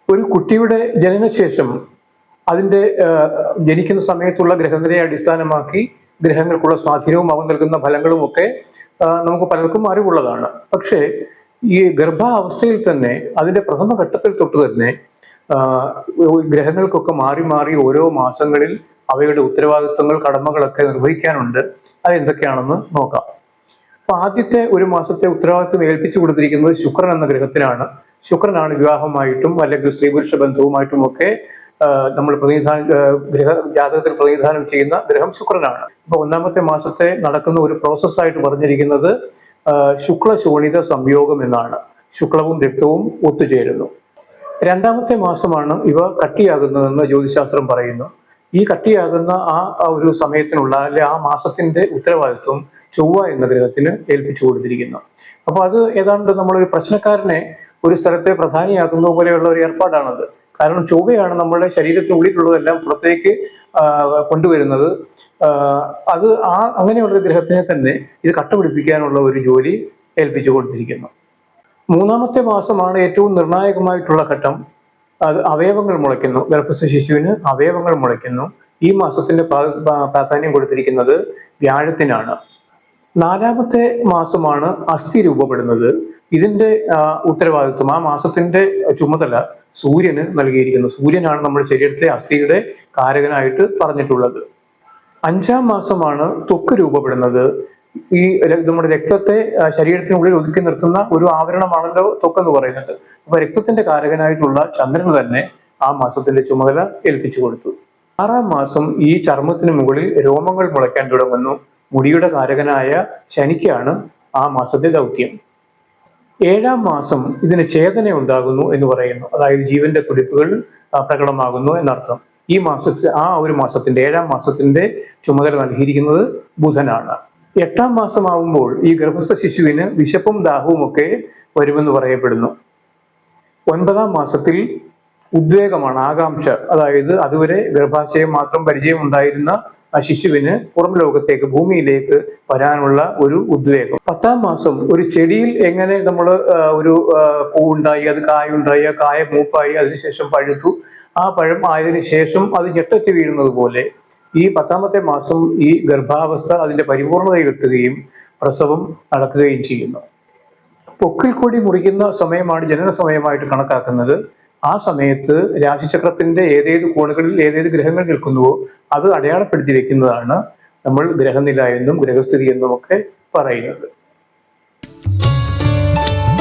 ഒരു കുട്ടിയുടെ ജനനശേഷം അതിൻ്റെ ജനിക്കുന്ന സമയത്തുള്ള ഗ്രഹനിലയെ അടിസ്ഥാനമാക്കി ഗ്രഹങ്ങൾക്കുള്ള സ്വാധീനവും അവ നൽകുന്ന ഫലങ്ങളും ഒക്കെ നമുക്ക് പലർക്കും അറിവുള്ളതാണ്. പക്ഷേ ഈ ഗർഭാവസ്ഥയിൽ തന്നെ അതിൻ്റെ പ്രഥമ ഘട്ടത്തിൽ തൊട്ട് തന്നെ ഗ്രഹങ്ങൾക്കൊക്കെ മാറി മാറി ഓരോ മാസങ്ങളിൽ അവയുടെ ഉത്തരവാദിത്വങ്ങൾ കടമകളൊക്കെ നിർവഹിക്കാനുണ്ട്. അതെന്തൊക്കെയാണെന്ന് നോക്കാം. അപ്പൊ ആദ്യത്തെ ഒരു മാസത്തെ ഉത്തരവാദിത്വം ഏൽപ്പിച്ചു കൊടുത്തിരിക്കുന്നത് ശുക്രൻ എന്ന ഗ്രഹത്തിനാണ്. ശുക്രനാണ് വിവാഹമായിട്ടും അല്ലെങ്കിൽ സ്ത്രീ പുരുഷ ബന്ധവുമായിട്ടും ഒക്കെ നമ്മൾ ജാതകത്തിൽ പ്രതിനിധാനം ചെയ്യുന്ന ഗ്രഹം ശുക്രനാണ്. അപ്പൊ ഒന്നാമത്തെ മാസത്തെ നടക്കുന്ന ഒരു പ്രോസസ്സായിട്ട് പറഞ്ഞിരിക്കുന്നത് ശുക്ല ശോണിത സംയോഗം എന്നാണ്. ശുക്ലവും രക്തവും ഒത്തുചേരുന്നു. രണ്ടാമത്തെ മാസമാണ് ഇവ കട്ടിയാകുന്നതെന്ന് ജ്യോതിശാസ്ത്രം പറയുന്നു. ഈ കട്ടിയാകുന്ന ആ ഒരു സമയത്തിനുള്ള അല്ലെ ആ മാസത്തിന്റെ ഉത്തരവാദിത്വം ചൊവ്വ എന്ന ഗ്രഹത്തിന് ഏൽപ്പിച്ചു കൊടുത്തിരിക്കുന്നു. അപ്പൊ അത് ഏതാണ്ട് നമ്മളൊരു പ്രശ്നക്കാരനെ ഒരു സ്ഥലത്തെ പ്രധാനിയാക്കുന്ന പോലെയുള്ള ഒരു ഏർപ്പാടാണത്. കാരണം ചൊവ്വയാണ് നമ്മുടെ ശരീരത്തിനുള്ളിലുള്ളതെല്ലാം പുറത്തേക്ക് കൊണ്ടുവരുന്നത്. അത് അങ്ങനെയുള്ള ഗ്രഹത്തിനെ തന്നെ ഇത് കട്ടുപിടിപ്പിക്കാനുള്ള ഒരു ജോലി ഏൽപ്പിച്ചു കൊടുത്തിരിക്കുന്നു. മൂന്നാമത്തെ മാസമാണ് ഏറ്റവും നിർണായകമായിട്ടുള്ള ഘട്ടം. അത് അവയവങ്ങൾ മുളയ്ക്കുന്നു. ഗർഭസ്ഥ ശിശുവിന് അവയവങ്ങൾ മുളയ്ക്കുന്നു. ഈ മാസത്തിന്റെ പ്രാധാന്യം കൊടുത്തിരിക്കുന്നത് വ്യാഴത്തിനാണ്. നാലാമത്തെ മാസമാണ് അസ്ഥി രൂപപ്പെടുന്നത്. ഇതിന്റെ ഉത്തരവാദിത്വം ആ മാസത്തിന്റെ ചുമതല സൂര്യന് നൽകിയിരിക്കുന്നു. സൂര്യനാണ് നമ്മുടെ ശരീരത്തിലെ അസ്ഥിയുടെ കാരകനായിട്ട് പറഞ്ഞിട്ടുള്ളത്. അഞ്ചാം മാസമാണ് ത്വക്ക് രൂപപ്പെടുന്നത്. ഈ നമ്മുടെ രക്തത്തെ ശരീരത്തിനുള്ളിൽ ഒതുക്കി നിർത്തുന്ന ഒരു ആവരണമാണല്ലോ ത്വക്കെന്ന് പറയുന്നത്. അപ്പൊ രക്തത്തിന്റെ കാരകനായിട്ടുള്ള ചന്ദ്രന് തന്നെ ആ മാസത്തിന്റെ ചുമതല ഏൽപ്പിച്ചു കൊടുത്തു. ആറാം മാസം ഈ ചർമ്മത്തിന് മുകളിൽ രോമങ്ങൾ മുളയ്ക്കാൻ തുടങ്ങുന്നു. മുടിയുടെ കാരകനായ ശനിക്കാണ് ആ മാസത്തെ ദൗത്യം. ഏഴാം മാസം ഇതിന് ചേതന ഉണ്ടാകുന്നു എന്ന് പറയുന്നു. അതായത് ജീവന്റെ തുടിപ്പുകൾ പ്രകടമാകുന്നു എന്നർത്ഥം. ഈ മാസത്തെ ഒരു മാസത്തിന്റെ ഏഴാം മാസത്തിന്റെ ചുമതല നൽകിയിരിക്കുന്നത് ബുധനാണ്. എട്ടാം മാസമാവുമ്പോൾ ഈ ഗർഭസ്ഥ ശിശുവിന് വിശപ്പും ദാഹവും ഒക്കെ വരുമെന്ന് പറയപ്പെടുന്നു. ഒൻപതാം മാസത്തിൽ ഉദ്വേഗമാണ്, ആകാംക്ഷ. അതായത് അതുവരെ ഗർഭാശയം മാത്രം പരിചയം ഉണ്ടായിരുന്ന ആ ശിശുവിന് പുറം ലോകത്തേക്ക് ഭൂമിയിലേക്ക് വരാനുള്ള ഒരു ഉദ്വേഗം. 10ാം മാസം ഒരു ചെടിയിൽ എങ്ങനെ നമ്മൾ ഒരു പൂവുണ്ടായി, അത് കായുണ്ടായി, ആ കായ മൂപ്പായി, അതിനുശേഷം പഴുത്തു, ആ പഴം ആയതിനു ശേഷം അത് ഞെട്ടത്തി വീഴുന്നത് പോലെ ഈ 10ാമത്തെ മാസം ഈ ഗർഭാവസ്ഥ അതിന്റെ പരിപൂർണതയിലെത്തുകയും പ്രസവം നടക്കുകയും ചെയ്യുന്നു. പൊക്കിൽ കൊടി മുറിക്കുന്ന സമയമാണ് ജനന സമയമായിട്ട് കണക്കാക്കുന്നത്. ആ സമയത്ത് രാശിചക്രത്തിന്റെ ഏതേത് കോണുകളിൽ ഏതേത് ഗ്രഹങ്ങൾ നിൽക്കുന്നുവോ അത് അടയാളപ്പെടുത്തി വെക്കുന്നതാണ് നമ്മൾ ഗ്രഹനില എന്നും ഗ്രഹസ്ഥിതി എന്നും ഒക്കെ പറയുന്നത്.